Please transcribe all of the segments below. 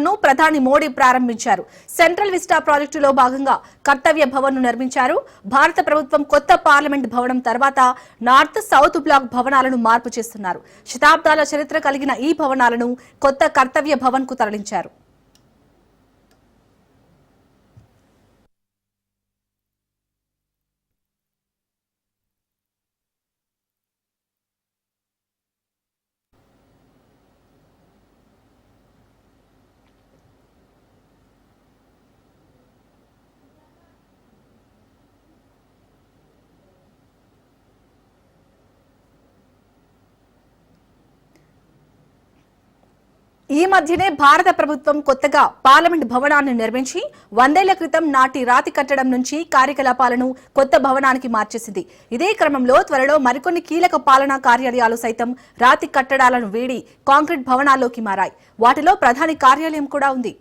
ను ప్రధాని మోడీ ప్రారంభించారు. సెంట్రల్ విస్టా ప్రాజెక్టులో భాగంగా కర్తవ్య భవన్ ను నిర్మించారు. భారత ప్రభుత్వం కొత్త పార్లమెంట్ భవనం తర్వాత నార్త్ సౌత్ బ్లాక్ భవనాలను మార్పు చేస్తున్నారు. శతాబ్దాల చరిత్ర కలిగిన ఈ భవనాలను కొత్త కర్తవ్య భవన్ కు తరలించారు. ఈ మధ్యనే భారత ప్రభుత్వం కొత్తగా పార్లమెంట్ భవనాన్ని నిర్మించి 100 ఏళ్ల క్రితం నాటి రాతి కట్టడం నుంచి కార్యకలాపాలను కొత్త భవనానికి మార్చేసింది. ఇదే క్రమంలో త్వరలో మరికొన్ని కీలక పాలనా కార్యాలయాలు సైతం రాతి కట్టడాలను వీడి కాంక్రీట్ భవనాల్లోకి మారాయి. వాటిలో ప్రధాని కార్యాలయం కూడా ఉంది.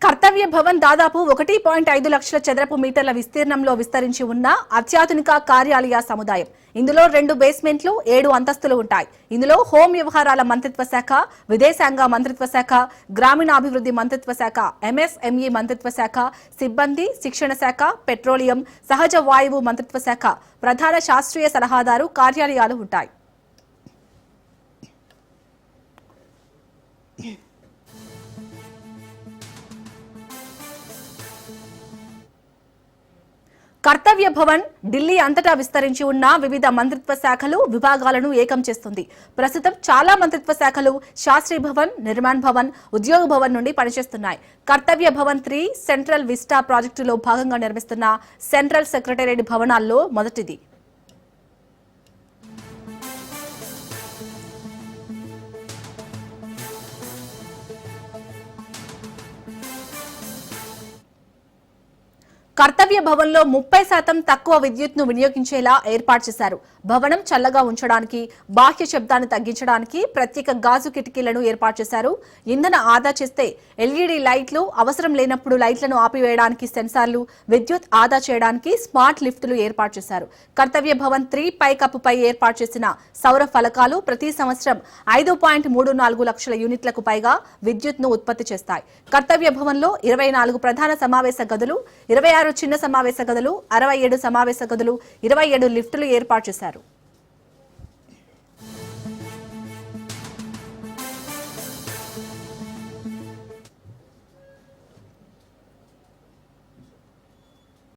కర్తవ్య భవన్ దాదాపు 1.5 లక్షల చదరపు మీటర్ల విస్తీర్ణంలో విస్తరించి ఉన్న అత్యాధునిక కార్యాలయ సముదాయం. ఇందులో 2 బేస్మెంట్లు, 7 అంతస్తులు ఉంటాయి. ఇందులో హోం వ్యవహారాల మంత్రిత్వ శాఖ, విదేశాంగ మంత్రిత్వ శాఖ, గ్రామీణాభివృద్ధి మంత్రిత్వ శాఖ, ఎంఎస్ఎంఈ మంత్రిత్వ శాఖ, సిబ్బంది శిక్షణ శాఖ, పెట్రోలియం, సహజ వాయువు మంత్రిత్వ శాఖ, ప్రధాన శాస్త్రీయ సలహాదారు కార్యాలయాలు ఉంటాయి. కర్తవ్య భవన్ ఢిల్లీ అంతటా విస్తరించి ఉన్న వివిధ మంత్రిత్వ శాఖలు, విభాగాలను ఏకం చేస్తుంది. ప్రస్తుతం చాలా మంత్రిత్వ శాఖలు శాస్త్రీ భవన్, నిర్మాణ్ భవన్, ఉద్యోగ భవన్ నుండి పనిచేస్తున్నాయి. కర్తవ్య భవన్ 3 సెంట్రల్ విస్టా ప్రాజెక్టులో భాగంగా నిర్మిస్తున్న సెంట్రల్ సెక్రటేరియట్ భవనాల్లో మొదటిది. కర్తవ్య భవన్ లో 30% తక్కువ విద్యుత్ ను వినియోగించేలా ఏర్పాటు చేశారు. భవనం చల్లగా ఉంచడానికి, బాహ్య శబ్దాన్ని తగ్గించడానికి ప్రత్యేక గాజు కిటికీలను ఏర్పాటు చేశారు. ఇంధన ఆదా చేస్తే ఎల్ఈడీ లైట్లు, అవసరం లేనప్పుడు లైట్లను ఆపివేయడానికి సెన్సార్లు, విద్యుత్ ఆదా చేయడానికి స్మార్ట్ లిఫ్టులు ఏర్పాటు చేశారు. కర్తవ్య భవన్ 3 పైకప్పుపై ఏర్పాటు చేసిన సౌర ఫలకాలు ప్రతి సంవత్సరం 5.34 లక్షల యూనిట్లకు పైగా విద్యుత్ ను ఉత్పత్తి చేస్తాయి. కర్తవ్య భవన్ లో 24 ప్రధాన సమావేశ గదులు, 26 చిన్న సమావేశ గదులు, 67 సమావేశ గదులు, 27 లిఫ్టులు ఏర్పాటు చేశారు.